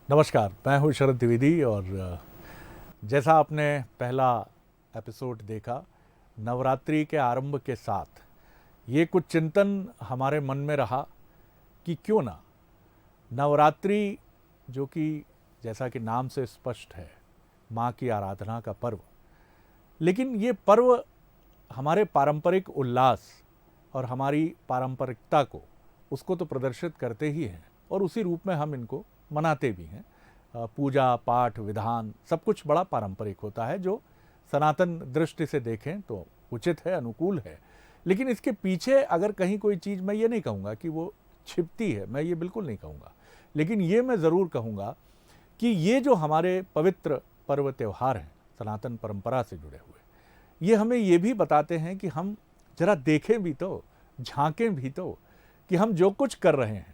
नमस्कार, मैं हूँ शरद द्विवेदी और जैसा आपने पहला एपिसोड देखा, नवरात्रि के आरंभ के साथ ये कुछ चिंतन हमारे मन में रहा कि क्यों ना नवरात्रि, जो कि जैसा कि नाम से स्पष्ट है, माँ की आराधना का पर्व, लेकिन ये पर्व हमारे पारंपरिक उल्लास और हमारी पारंपरिकता को उसको तो प्रदर्शित करते ही हैं और उसी रूप में हम इनको मनाते भी हैं। पूजा पाठ विधान सब कुछ बड़ा पारंपरिक होता है, जो सनातन दृष्टि से देखें तो उचित है, अनुकूल है। लेकिन इसके पीछे अगर कहीं कोई चीज़, मैं ये नहीं कहूँगा कि वो छिपती है, मैं ये बिल्कुल नहीं कहूँगा, लेकिन ये मैं ज़रूर कहूँगा कि ये जो हमारे पवित्र पर्व त्यौहार हैं सनातन परंपरा से जुड़े हुए, ये हमें ये भी बताते हैं कि हम जरा देखें भी तो, झांकें भी तो कि हम जो कुछ कर रहे हैं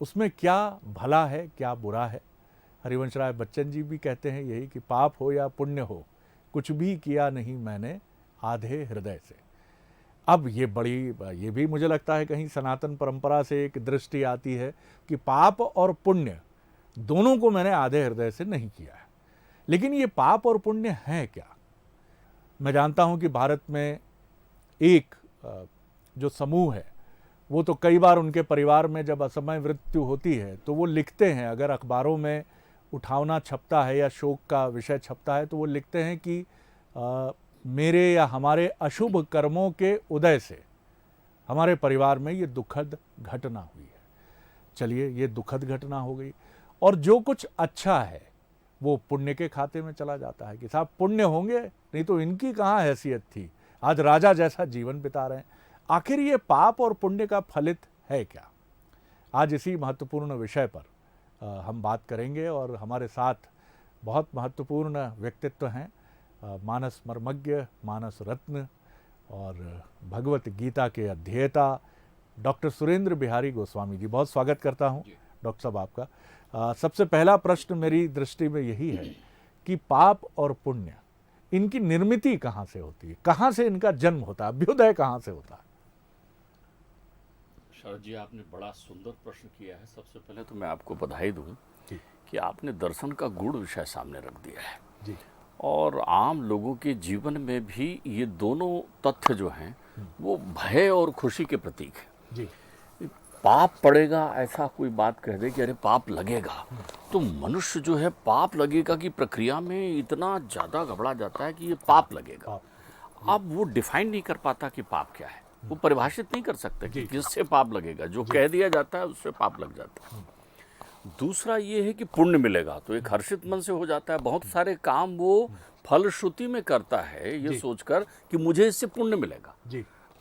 उसमें क्या भला है, क्या बुरा है। हरिवंश राय बच्चन जी भी कहते हैं यही कि पाप हो या पुण्य हो, कुछ भी किया नहीं मैंने आधे हृदय से। अब ये भी मुझे लगता है कहीं सनातन परंपरा से एक दृष्टि आती है कि पाप और पुण्य दोनों को मैंने आधे हृदय से नहीं किया है। लेकिन ये पाप और पुण्य है क्या? मैं जानता हूं कि भारत में एक जो समूह है, वो तो कई बार उनके परिवार में जब असमय मृत्यु होती है तो वो लिखते हैं, अगर अखबारों में उठावना छपता है या शोक का विषय छपता है तो वो लिखते हैं कि मेरे या हमारे अशुभ कर्मों के उदय से हमारे परिवार में ये दुखद घटना हुई है। चलिए, ये दुखद घटना हो गई और जो कुछ अच्छा है वो पुण्य के खाते में चला जाता है कि साहब पुण्य होंगे, नहीं तो इनकी कहाँ हैसियत थी, आज राजा जैसा जीवन बिता रहे हैं। आखिर ये पाप और पुण्य का फलित है क्या? आज इसी महत्वपूर्ण विषय पर हम बात करेंगे और हमारे साथ बहुत महत्वपूर्ण व्यक्तित्व हैं, मानस मर्मज्ञ, मानस रत्न और भगवत गीता के अध्येता डॉक्टर सुरेंद्र बिहारी गोस्वामी जी। बहुत स्वागत करता हूं डॉक्टर साहब आपका। सबसे पहला प्रश्न मेरी दृष्टि में यही है कि पाप और पुण्य, इनकी निर्मिति कहाँ से होती है, कहाँ से इनका जन्म होता है, अभ्युदय कहाँ से होता है? शरद जी, आपने बड़ा सुंदर प्रश्न किया है। सबसे पहले तो मैं आपको बधाई दूं कि आपने दर्शन का गूढ़ विषय सामने रख दिया है जी। और आम लोगों के जीवन में भी ये दोनों तथ्य जो हैं वो भय और खुशी के प्रतीक हैं जी। पाप पड़ेगा ऐसा कोई बात कह दे कि अरे पाप लगेगा, तो मनुष्य जो है पाप लगेगा की प्रक्रिया में इतना ज़्यादा घबरा जाता है कि ये पाप लगेगा। अब वो डिफाइन नहीं कर पाता कि पाप क्या है, वो परिभाषित नहीं कर सकते कि किससे पाप लगेगा। जो कह दिया जाता है उससे पाप लग जाता है। दूसरा ये है कि पुण्य मिलेगा तो एक हर्षित मन से हो जाता है। बहुत सारे काम वो फलश्रुति में करता है ये सोचकर कि मुझे इससे पुण्य मिलेगा।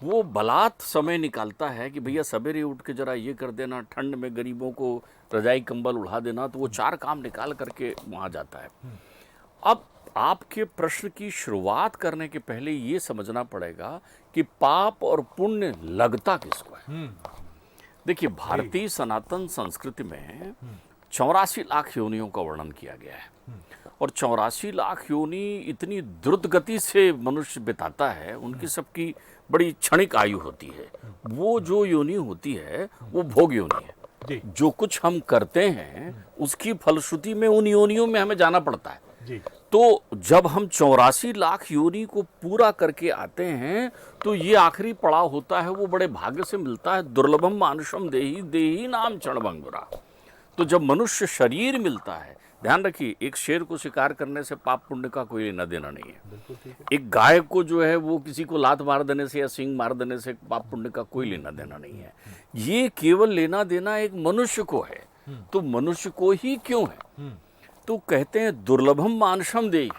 वो बलात् समय निकालता है कि भैया सवेरे उठ के जरा ये कर देना, ठंड में गरीबों को रजाई कंबल उड़ा देना, तो वो 4 काम निकाल करके वहाँ जाता है। अब आपके प्रश्न की शुरुआत करने के पहले ये समझना पड़ेगा कि पाप और पुण्य लगता किसको है। देखिए, भारतीय सनातन संस्कृति में 84 लाख योनियों का वर्णन किया गया है और 84 लाख योनि इतनी द्रुत गति से मनुष्य बिताता है, उनकी सबकी बड़ी क्षणिक आयु होती है। वो जो योनि होती है वो भोग योनि है। जो कुछ हम करते हैं उसकी फलश्रुति में उन योनियों में हमें जाना पड़ता है। तो जब हम 84 लाख योनि को पूरा करके आते हैं तो ये आखिरी पड़ाव होता है, वो बड़े भाग्य से मिलता है। दुर्लभम मानुषम देही देही नाम क्षणभंगुरा। तो जब मनुष्य शरीर मिलता है, ध्यान रखिए, एक शेर को शिकार करने से पाप पुण्य का कोई लेना देना नहीं है। एक गाय को जो है वो किसी को लात मार देने से या सींग मार देने से पाप पुण्य का कोई लेना देना नहीं है। ये केवल लेना देना एक मनुष्य को है। तो मनुष्य को ही क्यों है? तो कहते हैं दुर्लभम मानुषम देही,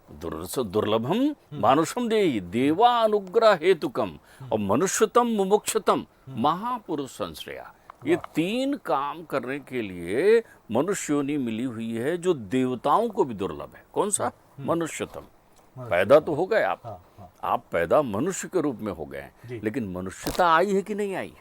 दुर्लभम मानुषम देही देवा अनुग्रह हेतुकम और मनुष्यतम मुमुक्षतम महापुरुष संश्रया। ये 3 काम करने के लिए मनुष्य योनि मिली हुई है जो देवताओं को भी दुर्लभ है। कौन सा? मनुष्यतम। पैदा तो हो गए आप पैदा मनुष्य के रूप में हो गए हैं, लेकिन मनुष्यता आई है कि नहीं आई?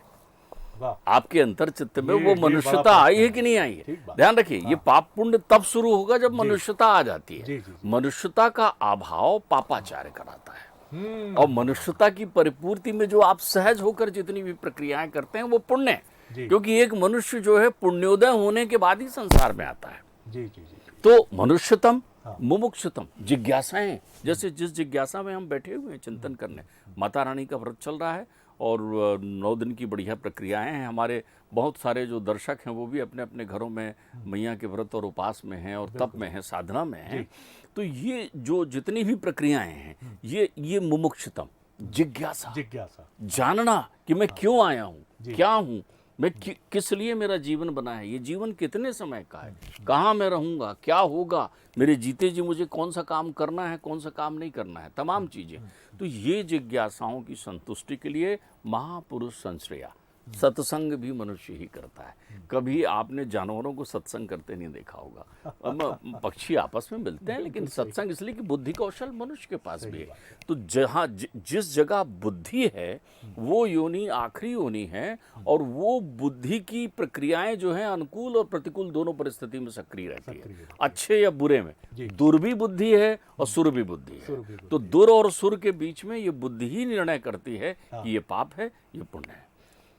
आपके अंतर चित्त में वो मनुष्यता आई है कि नहीं आई है? ध्यान रखिए, ये पाप पुण्य तब शुरू होगा जब मनुष्यता आ जाती है। मनुष्यता का अभाव पापाचार्य कराता है और मनुष्यता की परिपूर्ति में जो आप सहज होकर जितनी भी प्रक्रियाएं करते हैं वो पुण्य है। जी। क्योंकि एक मनुष्य जो है पुण्योदय होने के बाद ही संसार में आता है। जी जी जी। तो मनुष्यतम, हाँ। मुमुक्षुतम, जिज्ञासाएं, जैसे जिस जिज्ञासा में हम बैठे हुए हैं चिंतन करने, माता रानी का व्रत चल रहा है और 9 दिन की बढ़िया प्रक्रियाएं हैं। हमारे बहुत सारे जो दर्शक हैं वो भी अपने अपने घरों में मैया के व्रत और उपास में हैं और तप में हैं, साधना में हैं। तो ये जो जितनी भी प्रक्रियाएं हैं, ये मुमुक्षुतम, जिज्ञासा, जिज्ञासा, जानना कि मैं क्यों आया हूँ, क्या हूँ मैं, किस लिए मेरा जीवन बना है, ये जीवन कितने समय का है, कहाँ मैं रहूँगा, क्या होगा, मेरे जीते जी मुझे कौन सा काम करना है, कौन सा काम नहीं करना है, तमाम चीज़ें। तो ये जिज्ञासाओं की संतुष्टि के लिए महापुरुष संश्रया, सत्संग भी मनुष्य ही करता है। कभी आपने जानवरों को सत्संग करते नहीं देखा होगा। अब पक्षी आपस में मिलते हैं, लेकिन सत्संग इसलिए कि बुद्धि कौशल मनुष्य के पास भी है। तो जहाँ जिस जगह बुद्धि है वो योनि आखिरी योनि है, और वो बुद्धि की प्रक्रियाएं जो हैं अनुकूल और प्रतिकूल दोनों परिस्थिति में सक्रिय रहती है, अच्छे या बुरे में। दुर भी बुद्धि है और सुर भी बुद्धि है। तो दुर और सुर के बीच में ये बुद्धि ही निर्णय करती है कि ये पाप है, ये पुण्य है।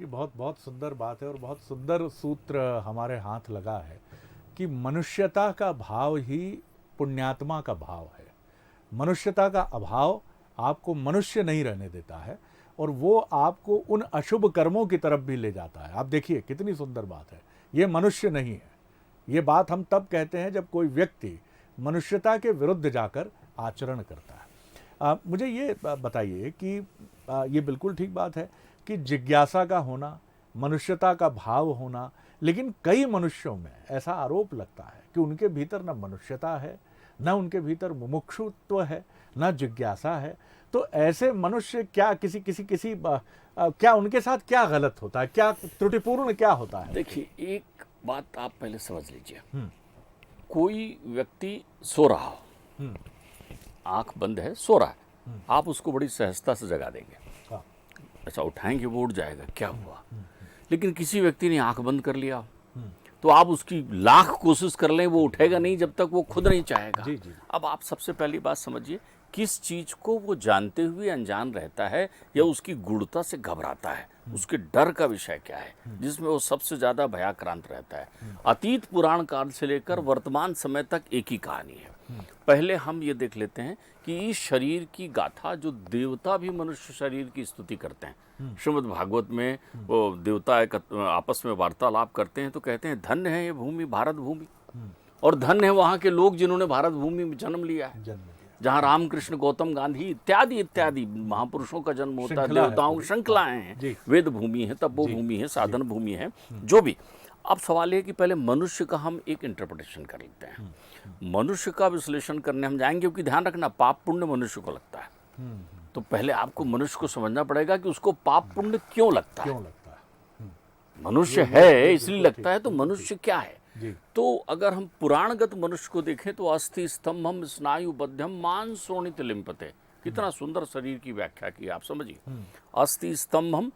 ये बहुत बहुत सुंदर बात है और बहुत सुंदर सूत्र हमारे हाथ लगा है कि मनुष्यता का भाव ही पुण्यात्मा का भाव है। मनुष्यता का अभाव आपको मनुष्य नहीं रहने देता है और वो आपको उन अशुभ कर्मों की तरफ भी ले जाता है। आप देखिए कितनी सुंदर बात है, ये मनुष्य नहीं है। ये बात हम तब कहते हैं जब कोई व्यक्ति मनुष्यता के विरुद्ध जाकर आचरण करता है। मुझे ये बताइए कि ये बिल्कुल ठीक बात है कि जिज्ञासा का होना, मनुष्यता का भाव होना, लेकिन कई मनुष्यों में ऐसा आरोप लगता है कि उनके भीतर न मनुष्यता है, न उनके भीतर मुमुक्षुत्व है, न जिज्ञासा है। तो ऐसे मनुष्य क्या क्या उनके साथ क्या गलत होता है, क्या त्रुटिपूर्ण क्या होता है? देखिए, एक बात आप पहले समझ लीजिए। कोई व्यक्ति सो रहा हो, आंख बंद है, सो रहा है, आप उसको बड़ी सहजता से जगा देंगे, ऐसा उठाएंगे वो उठ जाएगा, क्या हुआ। लेकिन किसी व्यक्ति ने आंख बंद कर लिया तो आप उसकी लाख कोशिश कर लें, वो उठेगा नहीं जब तक वो खुद नहीं चाहेगा। जी, जी। अब आप सबसे पहली बात समझिए, किस चीज को वो जानते हुए अनजान रहता है या उसकी गूढ़ता से घबराता है, उसके डर का विषय क्या है जिसमें वो सबसे ज्यादा भयाक्रांत रहता है। अतीत पुराण काल से लेकर वर्तमान समय तक एक ही कहानी है। पहले हम ये देख लेते हैं कि इस शरीर की गाथा जो देवता भी मनुष्य शरीर की स्तुति करते हैं। श्रीमद् भागवत में वो देवता आपस में वार्तालाप करते हैं तो कहते हैं धन्य है ये भूमि, भारत भूमि, और धन्य है वहाँ के लोग जिन्होंने भारत भूमि में जन्म लिया है, जहाँ रामकृष्ण, गौतम गांधी इत्यादि इत्यादि महापुरुषों का जन्म होता है, देवताओं की श्रृंखलाएं हैं, वेद भूमि है, तपो भूमि है, साधन भूमि है, जो भी। अब सवाल है कि पहले मनुष्य का हम एक इंटरप्रिटेशन कर लेते हैं। मनुष्य का विश्लेषण करने हम जाएंगे, क्योंकि ध्यान रखना पाप पुण्य मनुष्य को लगता है। तो पहले आपको मनुष्य को समझना पड़ेगा कि उसको पाप पुण्य क्यों लगता है। मनुष्य है इसलिए लगता है, तो मनुष्य क्या है। तो अगर हम पुराणगत मनुष्य को देखें तो अस्थि स्तंभम स्नायु बध्यम मांस शोणित लिम्पते, कितना सुंदर शरीर की व्याख्या की आप समझिए। अस्थि स्तंभम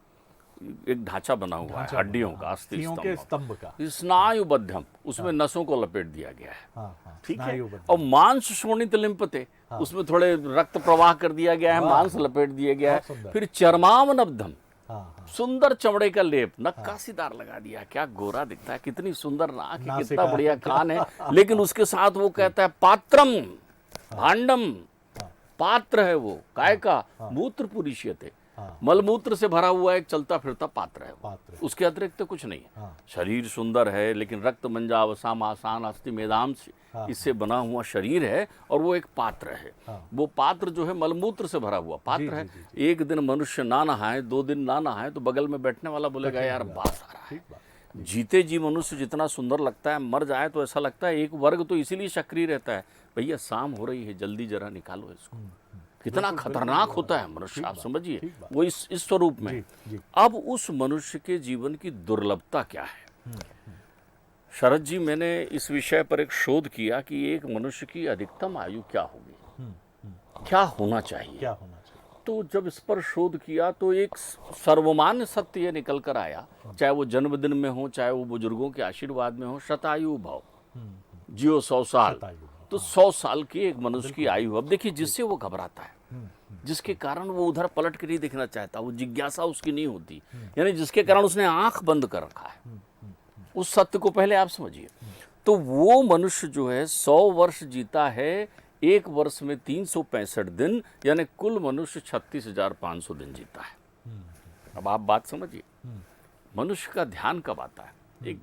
एक ढांचा बना हुआ है हड्डियों का, अस्थि स्तंभ का, स्नायु बध्यम, उसमें नसों को लपेट दिया गया है, ठीक है। और मांस शोणित लिम्पते, उसमें थोड़े रक्त प्रवाह कर दिया गया है, मांस लपेट दिया गया है। फिर चर्मावनब्धम, सुंदर चमड़े का लेप, नक्काशीदार लगा दिया, क्या गोरा दिखता है, कितनी सुंदर नाक है, कितना बढ़िया कान है। लेकिन उसके साथ वो कहता है पात्रम भांडम, पात्र है वो, काय का, मूत्र पुरुषयते, मलमूत्र से भरा हुआ एक चलता फिरता पात्र है, उसके अतिरिक्त तो कुछ नहीं है। शरीर सुंदर है लेकिन रक्त मंजावसाम आसान अस्थि मेदांश इससे बना हुआ शरीर है, और वो एक पात्र है। वो पात्र जो है मलमूत्र से भरा हुआ पात्र है। एक दिन मनुष्य ना नहाए, 2 दिन ना नहाए तो बगल में बैठने वाला बोलेगा यार बास आ रहा है। जीते जी मनुष्य जितना सुंदर लगता है, मर जाए तो ऐसा लगता है एक वर्ग तो इसीलिए सक्रिय रहता है, भैया शाम हो रही है जल्दी जरा निकालो इसको। कितना खतरनाक होता है मनुष्य, आप समझिए, वो इस स्वरूप में। अब उस मनुष्य के जीवन की दुर्लभता क्या है। शरद जी, मैंने इस विषय पर एक शोध किया कि एक मनुष्य की अधिकतम आयु क्या होगी, क्या होना चाहिए। तो जब इस पर शोध किया तो एक सर्वमान्य सत्य ये निकल कर आया, चाहे वो जन्मदिन में हो, चाहे वो बुजुर्गों के आशीर्वाद में हो, शतायु भव, जियो 100 साल। तो 100 साल की एक मनुष्य की आयु। अब देखिए, जिससे वो घबराता है, जिसके कारण वो उधर पलट के नहीं देखना चाहता, वो जिज्ञासा उसकी नहीं होती, यानी जिसके कारण उसने आंख बंद कर रखा है। उस सत्य को पहले आप समझिए। तो वो मनुष्य जो है 100 वर्ष जीता है, एक वर्ष में 365 दिन, यानी कुल मनुष्य 36,500 दिन जीता है। अब आप बात समझिए, मनुष्य का ध्यान कब आता है? एक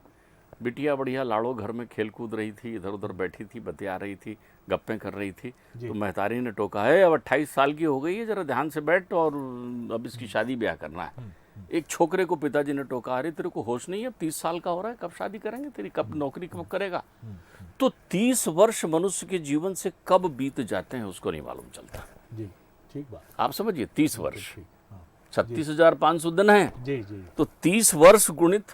बिटिया बढ़िया लाड़ो घर में खेल कूद रही थी, इधर उधर बैठी थी, बतिया रही थी, गप्पें कर रही थी, तो महतारी ने टोका, है अब 28 साल की हो गई है, जरा ध्यान से बैठ और अब इसकी शादी ब्याह करना है। एक छोकरे को पिताजी ने टोका, अरे तेरे को होश नहीं है, अब 30 साल का हो रहा है, कब शादी करेंगे, तेरी कब नौकरी कब करेगा? तो 30 वर्ष मनुष्य के जीवन से कब बीत जाते हैं उसको नहीं मालूम चलता। जी, ठीक बात। आप समझिए, 30 वर्ष, ठीक, हाँ, 36,500 दिन है, जी जी, तो 30 वर्ष गुणित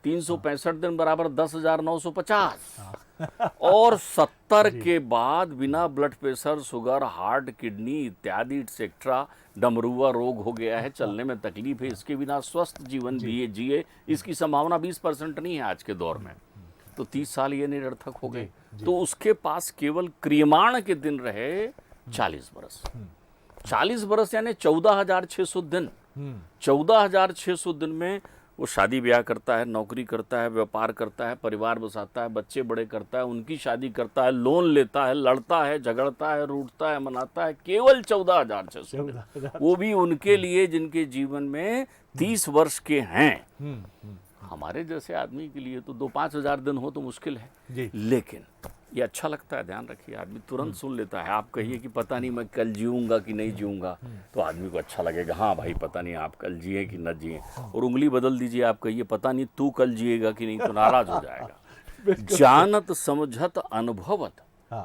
365 दिन बराबर 10,950, और 70 के बाद बिना blood pressure, sugar, heart, kidney इत्यादि एक्सेट्रा डमरुआ रोग हो गया है, चलने में तकलीफ है, इसके बिना स्वस्थ जीवन जिए इसकी संभावना 20% नहीं है आज के दौर में। तो 30 साल ये निरर्थक हो गए। तो उसके पास केवल क्रियमाण के दिन रहे 40 बरस। 40 बरस यानी 14,600 दिन। 14,600 दिन में वो शादी ब्याह करता है, नौकरी करता है, व्यापार करता है, परिवार बसाता है, बच्चे बड़े करता है, उनकी शादी करता है, लोन लेता है, लड़ता है, झगड़ता है, रूठता है, मनाता है, केवल 14,600। वो भी उनके लिए जिनके जीवन में 30 वर्ष के हैं। हमारे जैसे आदमी के लिए तो 2-5 हजार दिन हो तो मुश्किल है। लेकिन ये अच्छा लगता है, ध्यान रखिए, आदमी तुरंत सुन लेता है। आप कहिए कि पता नहीं मैं कल जीऊंगा कि नहीं जीऊंगा, तो आदमी को अच्छा लगेगा, हाँ भाई पता नहीं आप कल जिए कि न जिए। और उंगली बदल दीजिए, आप कहिए पता नहीं तू कल जिएगा कि नहीं, तो नाराज हो जाएगा। जानत समझत अनुभवत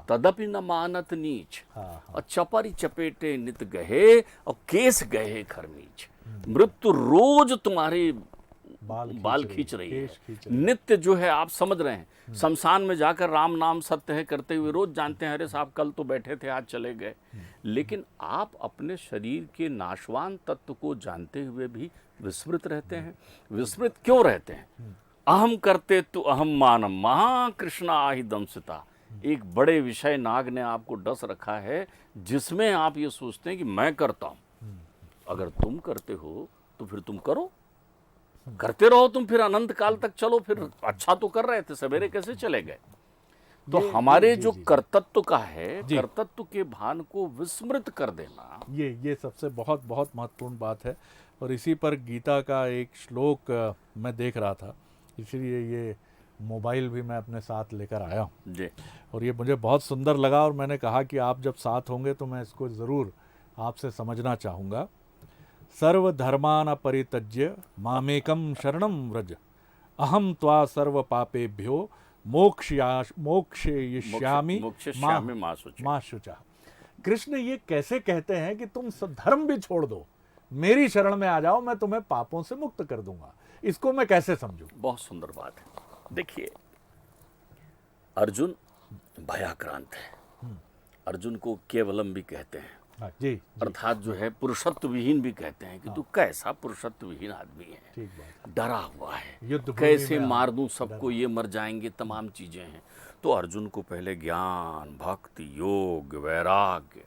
तदपि न मानत नीच, और चपरी चपेटे नित गहे और केस गहे खरमीच। मृत्यु रोज तुम्हारे बाल खींच रही है, नित्य जो है आप समझ रहे हैं। शमशान में जाकर राम नाम सत्य है करते हुए रोज जानते हैं, अरे साहब कल तो बैठे थे आज चले गए। लेकिन आप अपने शरीर के नाशवान तत्व को जानते हुए भी विस्मृत रहते हैं। विस्मृत क्यों रहते हैं? अहम करते तो अहम मानम महाकृष्णा आहि दंसिता। एक बड़े विषय नाग ने आपको डस रखा है, जिसमें आप ये सोचते हैं कि मैं करता हूं। अगर तुम करते हो तो फिर तुम करो, करते रहो तुम, फिर अनंत काल तक चलो। फिर अच्छा तो कर रहे थे, सवेरे कैसे चले गए? तो हमारे जो कर्तृत्व का है, कर्तृत्व के भान को विस्मृत कर देना, ये सबसे बहुत बहुत महत्वपूर्ण बात है। और इसी पर गीता का एक श्लोक मैं देख रहा था, इसलिए ये मोबाइल भी मैं अपने साथ लेकर आया हूँ जी। और ये मुझे बहुत सुंदर लगा, और मैंने कहा कि आप जब साथ होंगे तो मैं इसको ज़रूर आपसे समझना चाहूँगा। सर्वधर्मान परित्यज्य मामेकं शरणं व्रज, अहम त्वा सर्व पापेभ्यो मोक्षयिष्यामि मा शुचः। कृष्ण ये कैसे कहते हैं कि तुम सब धर्म भी छोड़ दो, मेरी शरण में आ जाओ, मैं तुम्हें पापों से मुक्त कर दूंगा। इसको मैं कैसे समझूं? बहुत सुंदर बात है। देखिए, अर्जुन भयाक्रांत है। अर्जुन को केवलम भी कहते हैं, जी, अर्थात जो है पुरुषत्व विहीन भी कहते हैं कि तू कैसा पुरुषत्व विहीन आदमी है, डरा हुआ है, कैसे मार दूं सबको, ये मर जाएंगे, तमाम चीजें हैं। तो अर्जुन को पहले ज्ञान, भक्ति, योग, वैराग्य,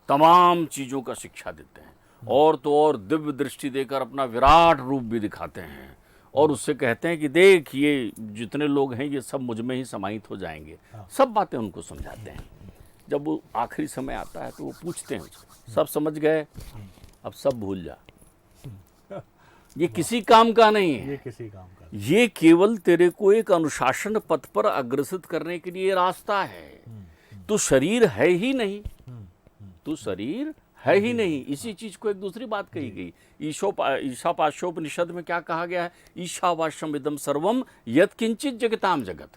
तमाम चीजों का शिक्षा देते हैं, और तो और दिव्य दृष्टि देकर अपना विराट रूप भी दिखाते हैं, और उससे कहते हैं कि देख ये जितने लोग हैं ये सब मुझ में ही समाहित हो जाएंगे। सब बातें उनको समझाते हैं। जब वो आखिरी समय आता है तो वो पूछते हैं उसको, सब समझ गए, अब सब भूल जा। ये किसी काम का नहीं है, ये किसी काम का नहीं। ये केवल तेरे को एक अनुशासन पथ पर अग्रसित करने के लिए रास्ता है। तू शरीर है ही नहीं, तू शरीर है ही नहीं। इसी चीज को एक दूसरी बात कही गई, ईशावास्योपनिषद में क्या कहा गया है? ईशावास्यम इदम सर्वम यत् किंचित जगताम जगत।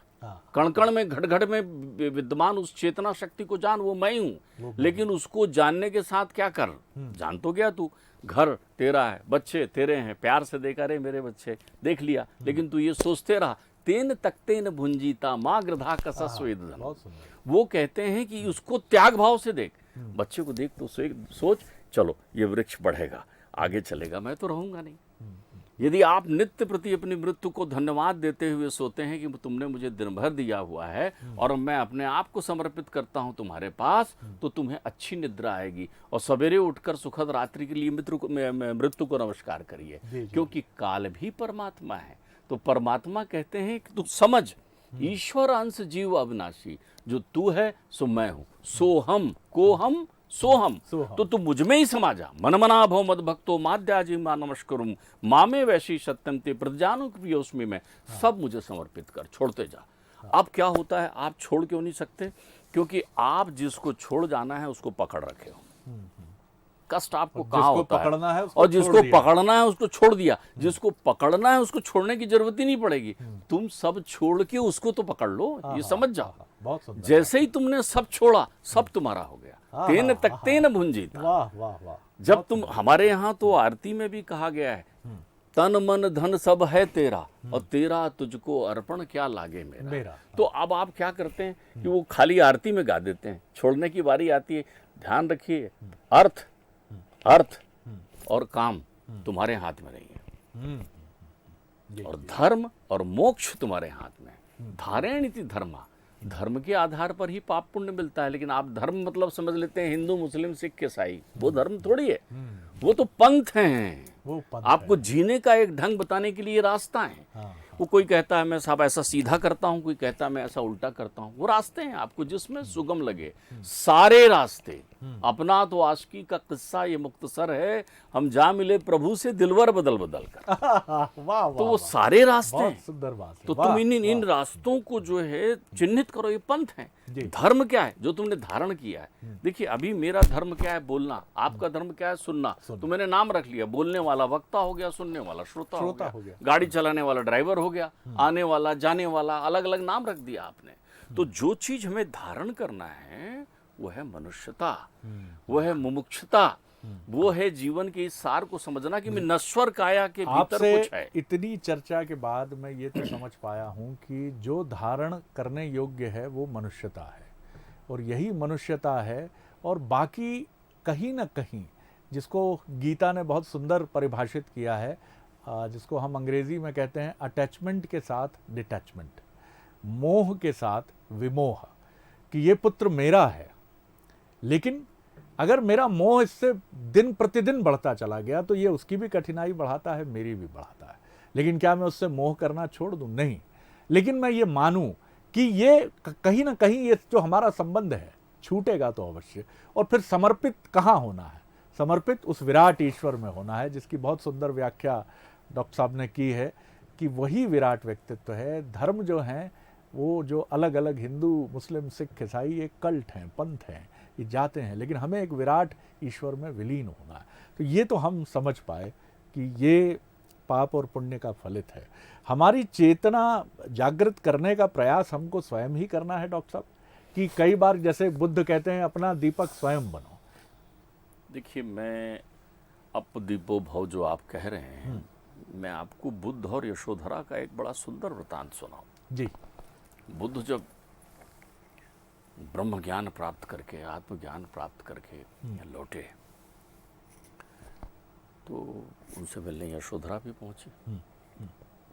कण कण में, घट घट में विद्यमान उस चेतना शक्ति को जान, वो मैं हूं। लेकिन उसको जानने के साथ क्या कर, जान तो गया तू, घर तेरा है, बच्चे तेरे हैं, प्यार से देखा, रे मेरे बच्चे, देख लिया, लेकिन तू ये सोचते रहा, तेन तकतेन भुंजीता माँ गृधा कसस्वेद। वो कहते हैं कि उसको त्याग भाव से देख। बच्चे को देख तो सोच, चलो ये वृक्ष बढ़ेगा, आगे चलेगा, मैं तो रहूंगा नहीं। यदि आप नित्य प्रति अपनी मृत्यु को धन्यवाद देते हुए सोते हैं कि तुमने मुझे दिन भर दिया हुआ है और मैं अपने आप को समर्पित करता हूं तुम्हारे पास, तो तुम्हें अच्छी निद्रा आएगी और सवेरे उठकर सुखद रात्रि के लिए मृत्यु को नमस्कार करिए, क्योंकि काल भी परमात्मा है। तो परमात्मा कहते हैं कि तू समझ, ईश्वर अंश जीव अविनाशी, जो तू है सो मैं हूं, सो हम को हम सो हम, तो तू मुझ में ही समा जा। मन मना भव मद भक्तो माद्याजी मा नमस्करुम मामे वैशी सत्यम ते प्रजानु प्रियोस्मि में, सब मुझे समर्पित कर, छोड़ते जा। अब क्या होता है, आप छोड़ क्यों नहीं सकते? क्योंकि आप जिसको छोड़ जाना है उसको पकड़ रखे हो। कष्ट आपको कहाँ होता है, पकड़ना है और जिसको पकड़ना है उसको छोड़ दिया। जिसको पकड़ना है उसको छोड़ने की जरूरत ही नहीं पड़ेगी, तुम सब छोड़ के उसको तो पकड़ लो, ये समझ जाओ। बहुत सुंदर। जैसे ही तुमने सब छोड़ा, सब तुम्हारा हो गया। तेन तक तेन भुंजीता। वाह वाह वाह। जब तुम, हमारे यहाँ तो आरती में भी कहा गया है, तन मन धन सब है तेरा और तेरा तुझको अर्पण क्या लागे मेरा। तो अब आप क्या करते हैं कि वो खाली आरती में गा देते हैं, छोड़ने की बारी आती है। ध्यान रखिए, अर्थ और काम तुम्हारे हाथ में नहीं है, और धर्म और मोक्ष तुम्हारे हाथ में है। धारेणिति धर्मा, धर्म के आधार पर ही पाप पुण्य मिलता है। लेकिन आप धर्म मतलब समझ लेते हैं हिंदू मुस्लिम सिख ईसाई, वो धर्म थोड़ी है, वो तो पंथ हैं। आपको जीने का एक ढंग बताने के लिए रास्ता है। वो कोई कहता है मैं साहब ऐसा सीधा करता हूँ, कोई कहता है मैं ऐसा उल्टा करता हूँ। वो रास्ते हैं आपको जिसमें सुगम लगे, सारे रास्ते। अपना तो आशिकी का किस्सा ये मुख्तसर है, हम जा मिले प्रभु से दिलवर बदल बदल कर। वाह, तो वो सारे रास्ते हैं। सुंदर बात है। तो तुम इन रास्तों को जो है चिन्हित करो, ये पंथ है। धर्म क्या है जो तुमने धारण किया है। देखिए अभी मेरा धर्म क्या है, बोलना। आपका धर्म क्या है, सुनना। तो मैंने नाम रख लिया, बोलने वाला वक्ता हो गया, सुनने वाला श्रोता हो गया, गाड़ी चलाने वाला ड्राइवर हो गया, आने वाला जाने वाला, अलग अलग नाम रख दिया आपने। तो जो चीज हमें धारण करना है वो है मनुष्यता, वो है मुमुक्षुता, वो है जीवन के इस सार को समझना कि मैं नश्वर काया के भीतर कुछ है। इतनी चर्चा के बाद मैं ये तो समझ पाया हूँ कि जो धारण करने योग्य है वो मनुष्यता है, और यही मनुष्यता है। और बाकी कहीं ना कहीं, जिसको गीता ने बहुत सुंदर परिभाषित किया है, जिसको हम अंग्रेजी में कहते हैं अटैचमेंट के साथ डिटैचमेंट, मोह के साथ विमोह, कि ये पुत्र मेरा है, लेकिन अगर मेरा मोह इससे दिन प्रतिदिन बढ़ता चला गया तो ये उसकी भी कठिनाई बढ़ाता है, मेरी भी बढ़ाता है। लेकिन क्या मैं उससे मोह करना छोड़ दूं? नहीं। लेकिन मैं ये मानूं कि ये कहीं ना कहीं ये जो हमारा संबंध है छूटेगा तो अवश्य। और फिर समर्पित कहाँ होना है? समर्पित उस विराट ईश्वर में होना है, जिसकी बहुत सुंदर व्याख्या डॉक्टर साहब ने की है कि वही विराट व्यक्तित्व है। धर्म जो हैं वो जो अलग अलग हिंदू मुस्लिम सिख ईसाई एक कल्ट हैं, पंथ हैं, ये जाते हैं, लेकिन हमें एक विराट ईश्वर में विलीन होना है। तो ये तो हम समझ पाए कि ये पाप और पुण्य का फलित है। हमारी चेतना जागृत करने का प्रयास हमको स्वयं ही करना है डॉक्टर साहब, कि कई बार जैसे बुद्ध कहते हैं अपना दीपक स्वयं बनो। देखिए मैं अप दीपो भव जो आप कह रहे हैं, मैं आपको बुद्ध और यशोधरा का एक बड़ा सुंदर वृतांत सुनाऊं। जी। बुद्ध जब ब्रह्म ज्ञान प्राप्त करके, आत्मज्ञान प्राप्त करके लौटे, तो उनसे मिलने यशोधरा भी पहुंची।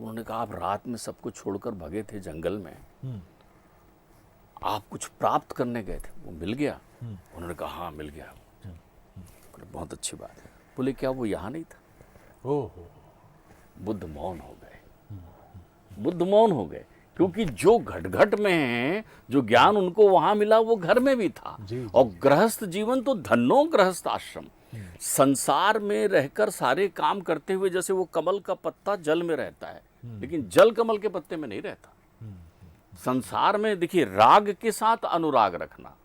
उन्होंने कहा आप रात में सबको छोड़कर भगे थे जंगल में, आप कुछ प्राप्त करने गए थे, वो मिल गया? उन्होंने कहा हाँ मिल गया। बहुत अच्छी बात है। बोले क्या वो यहाँ नहीं था? ओहो। बुद्ध मौन हो गए। बुद्ध मौन हो गए क्योंकि जो घट घट में है, जो ज्ञान उनको वहां मिला वो घर में भी था। और गृहस्थ जीवन तो धन्नो गृहस्थ आश्रम, संसार में रहकर सारे काम करते हुए, जैसे वो कमल का पत्ता जल में रहता है, लेकिन जल कमल के पत्ते में नहीं रहता। संसार में देखिए राग के साथ अनुराग रखना,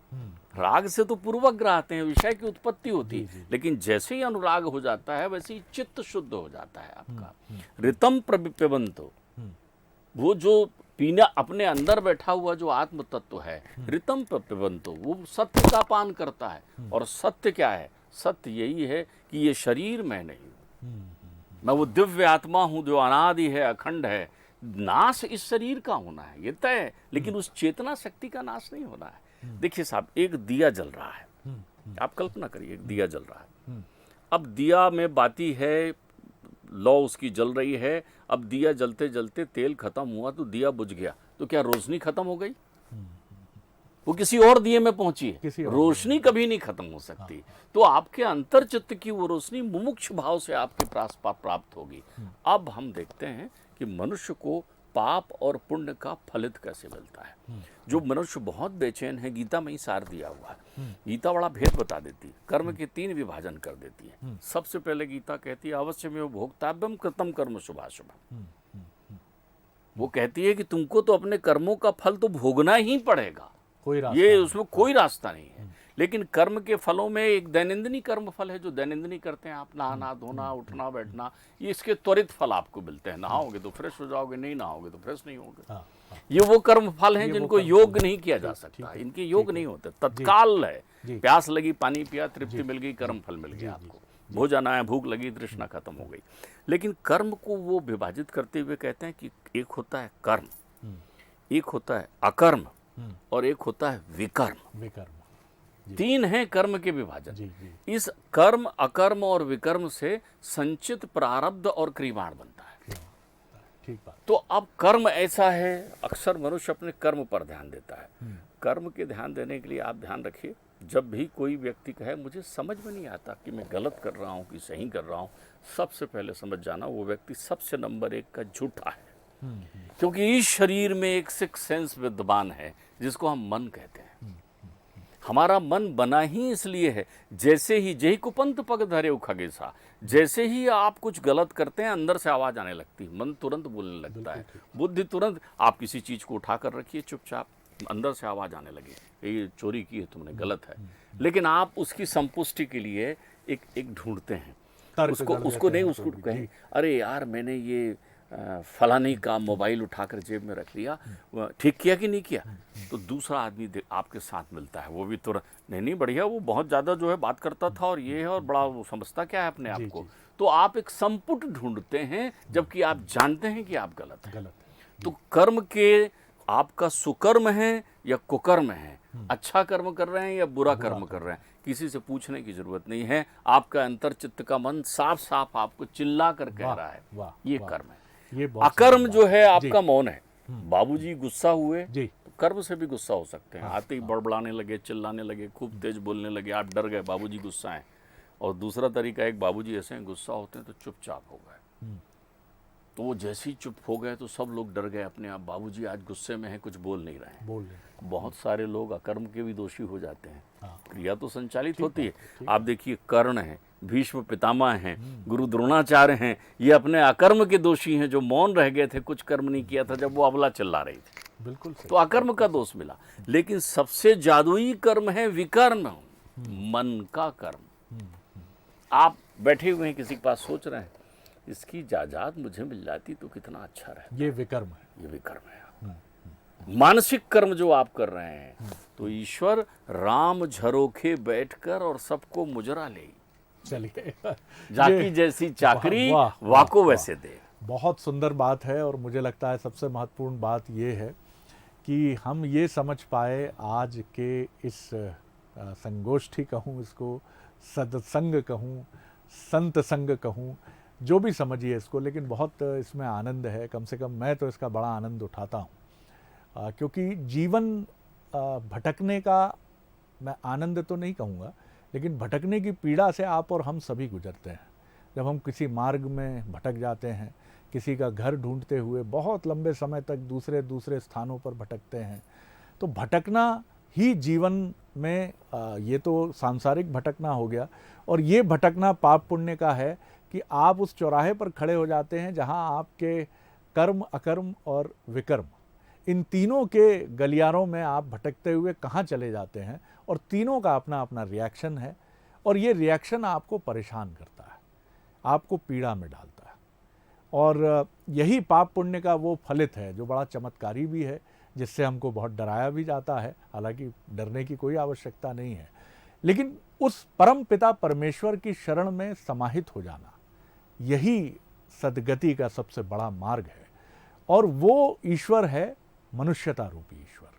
राग से तो पूर्वग्रह आते हैं, विषय की उत्पत्ति होती है, लेकिन जैसे ही अनुराग हो जाता है वैसे ही चित्त शुद्ध हो जाता है आपका। ऋतम प्रपिबंतो, वो जो पीना अपने अंदर बैठा हुआ जो आत्म तत्व है, ऋतम प्रपिबंतो, वो सत्य का पान करता है। और सत्य क्या है? सत्य यही है कि ये शरीर मैं नहीं हूं, मैं वो दिव्य आत्मा हूं जो अनादि है, अखंड है। नाश इस शरीर का होना है, ये तय है, लेकिन उस चेतना शक्ति का नाश नहीं होना है। देखिए साहब, एक दिया जल रहा है, आप कल्पना करिए एक दिया जल रहा है। अब दिया में बाती है लौ उसकी जल रही है, अब दिया जलते जलते तेल खत्म हुआ तो दिया बुझ गया, तो क्या रोशनी खत्म हो गई? वो किसी और दिए में पहुंची है। रोशनी कभी नहीं खत्म हो सकती। तो आपके अंतर चित्त की वो रोशनी मुमुक्ष भाव से आपके पास प्राप्त होगी। अब हम देखते हैं कि मनुष्य को पाप और पुण्य का फलित कैसे मिलता है। जो मनुष्य बहुत बेचैन है, गीता में ही सार दिया हुआ है। गीता बड़ा भेद बता देती है, कर्म के 3 विभाजन कर देती है। सबसे पहले गीता कहती है अवश्य में भोक्तव्यम कृतम कर्म शुभाशुभ। वो कहती है कि तुमको तो अपने कर्मों का फल तो भोगना ही पड़ेगा, ये उसमें कोई रास्ता नहीं है। लेकिन कर्म के फलों में एक दैनंदिनी कर्म फल है, जो दैनंदिनी करते हैं आप, नहाना धोना उठना बैठना, ये इसके त्वरित फल आपको मिलते हैं। नहाओगे तो फ्रेश हो जाओगे, नहीं नहाओगे तो फ्रेश नहीं होगे। ये वो कर्म फल हैं जिनको योग नहीं किया जा सकता, इनके योग नहीं होते, तत्काल है। प्यास लगी पानी पिया, तृप्ति मिल गई, कर्म फल मिल गया आपको। भोजन आया, भूख लगी, तृष्णा खत्म हो गई। लेकिन कर्म को वो विभाजित करते हुए कहते हैं कि एक होता है कर्म, एक होता है अकर्म और एक होता है विकर्म। 3 हैं कर्म के विभाजन। इस कर्म अकर्म और विकर्म से संचित प्रारब्ध और क्रियाण बनता है। ठीक बात। तो अब कर्म ऐसा है, अक्सर मनुष्य अपने कर्म पर ध्यान देता है। कर्म के ध्यान देने के लिए आप ध्यान रखिए, जब भी कोई व्यक्ति कहे मुझे समझ में नहीं आता कि मैं गलत कर रहा हूँ कि सही कर रहा हूँ, सबसे पहले समझ जाना वो व्यक्ति सबसे नंबर 1 का झूठा है। क्योंकि इस शरीर में एक सिक्स सेंस विद्यमान है जिसको हम मन कहते हैं। हमारा मन बना ही इसलिए है, जैसे ही जय कुपंत पग धरे खगेसा, जैसे ही आप कुछ गलत करते हैं अंदर से आवाज आने लगती है, मन तुरंत बोलने लगता है, बुद्धि तुरंत। आप किसी चीज को उठा कर रखिए चुपचाप, अंदर से आवाज आने लगे ये चोरी की है तुमने, गलत है। लेकिन आप उसकी संपुष्टि के लिए एक ढूंढते हैं, उसको नहीं, उसको कहें अरे यार मैंने ये फलानी का मोबाइल उठाकर जेब में रख लिया, ठीक किया कि नहीं किया? तो दूसरा आदमी आपके साथ मिलता है, वो भी तुरंत नहीं बढ़िया, वो बहुत ज़्यादा जो है बात करता था और ये है और बड़ा वो समझता क्या है अपने आप को। तो आप एक संपुट ढूंढते हैं जबकि आप जानते हैं कि आप गलत हैं। तो कर्म के आपका सुकर्म है या कुकर्म है, अच्छा कर्म कर रहे हैं या बुरा कर्म कर रहे हैं, किसी से पूछने की जरूरत नहीं है। आपका अंतर चित्त का मन साफ साफ आपको चिल्ला कर कह रहा है ये कर्म है। अकर्म जो है आपका मौन है। बाबूजी गुस्सा हुए तो कर्म से भी गुस्सा हो सकते हैं। आते ही बड़बड़ाने लगे, चिल्लाने लगे, खूब तेज बोलने लगे, आप डर गए बाबूजी गुस्सा है। और दूसरा तरीका, एक बाबूजी ऐसे गुस्सा होते हैं तो चुपचाप हो गए, तो वो जैसे ही चुप हो गए तो सब लोग डर गए अपने आप, बाबूजी आज गुस्से में हैं, कुछ बोल नहीं रहे हैं। बहुत सारे लोग अकर्म के भी दोषी हो जाते हैं। क्रिया तो संचालित होती है। आप देखिए कर्ण है, भीष्म पितामह हैं, गुरु द्रोणाचार्य हैं, ये अपने अकर्म के दोषी हैं, जो मौन रह गए थे, कुछ कर्म नहीं किया था जब वो अबला चिल्ला रही थी। बिल्कुल तो अकर्म का दोष मिला। लेकिन सबसे जादुई कर्म है विकर्म, मन का कर्म। आप बैठे हुए हैं, किसी के पास सोच रहे हैं इसकी जायदाद मुझे मिल जाती तो कितना अच्छा रहता। ये विकर्म है, ये विकर्म है। मानसिक कर्म जो आप कर रहे हैं, तो ईश्वर राम झरोखे बैठकर और सबको मुजरा ले, चलिए जाकी जैसी चाकरी वाको वैसे दे। बहुत सुंदर बात है। और मुझे लगता है सबसे महत्वपूर्ण बात ये है कि हम ये समझ पाए आज के इस संगोष्ठी कहूँ, इसको सत्संग कहूँ, संत संग कहूँ, जो भी समझिए इसको, लेकिन बहुत इसमें आनंद है। कम से कम मैं तो इसका बड़ा आनंद उठाता हूँ, क्योंकि जीवन भटकने का मैं आनंद तो नहीं कहूँगा, लेकिन भटकने की पीड़ा से आप और हम सभी गुजरते हैं। जब हम किसी मार्ग में भटक जाते हैं, किसी का घर ढूंढते हुए बहुत लंबे समय तक दूसरे दूसरे स्थानों पर भटकते हैं, तो भटकना ही जीवन में ये तो सांसारिक भटकना हो गया, और ये भटकना पाप पुण्य का है कि आप उस चौराहे पर खड़े हो जाते हैं जहां आपके कर्म अकर्म और विकर्म, इन तीनों के गलियारों में आप भटकते हुए कहाँ चले जाते हैं, और तीनों का अपना अपना रिएक्शन है, और ये रिएक्शन आपको परेशान करता है, आपको पीड़ा में डालता है। और यही पाप पुण्य का वो फलित है जो बड़ा चमत्कारी भी है, जिससे हमको बहुत डराया भी जाता है। हालांकि डरने की कोई आवश्यकता नहीं है, लेकिन उस परम पिता परमेश्वर की शरण में समाहित हो जाना, यही सद्गति का सबसे बड़ा मार्ग है। और वो ईश्वर है मनुष्यता रूपी ईश्वर,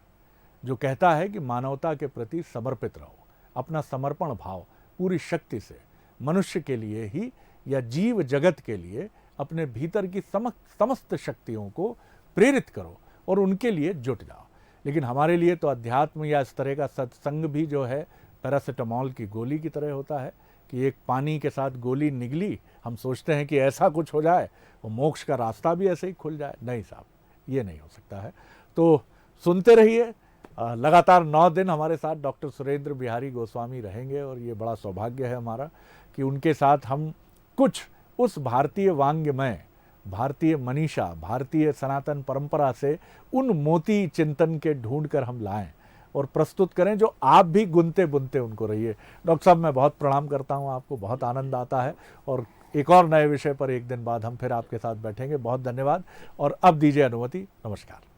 जो कहता है कि मानवता के प्रति समर्पित रहो, अपना समर्पण भाव पूरी शक्ति से मनुष्य के लिए ही या जीव जगत के लिए अपने भीतर की समस्त शक्तियों को प्रेरित करो और उनके लिए जुट जाओ। लेकिन हमारे लिए तो अध्यात्म या इस तरह का सत्संग भी जो है पैरासिटामॉल की गोली की तरह होता है कि एक पानी के साथ गोली निगली, हम सोचते हैं कि ऐसा कुछ हो जाए और मोक्ष का रास्ता भी ऐसे ही खुल जाए। नहीं साहब, ये नहीं हो सकता है। तो सुनते रहिए। लगातार 9 दिन हमारे साथ डॉक्टर सुरेंद्र बिहारी गोस्वामी रहेंगे और ये बड़ा सौभाग्य है हमारा कि उनके साथ हम कुछ उस भारतीय वांग्मय, भारतीय मनीषा, भारतीय सनातन परंपरा से उन मोती चिंतन के ढूंढ कर हम लाएं और प्रस्तुत करें जो आप भी गुनते बुनते उनको रहिए। डॉक्टर साहब, मैं बहुत प्रणाम करता हूं आपको, बहुत आनंद आता है और एक और नए विषय पर एक दिन बाद हम फिर आपके साथ बैठेंगे। बहुत धन्यवाद और अब दीजिए अनुमति। नमस्कार।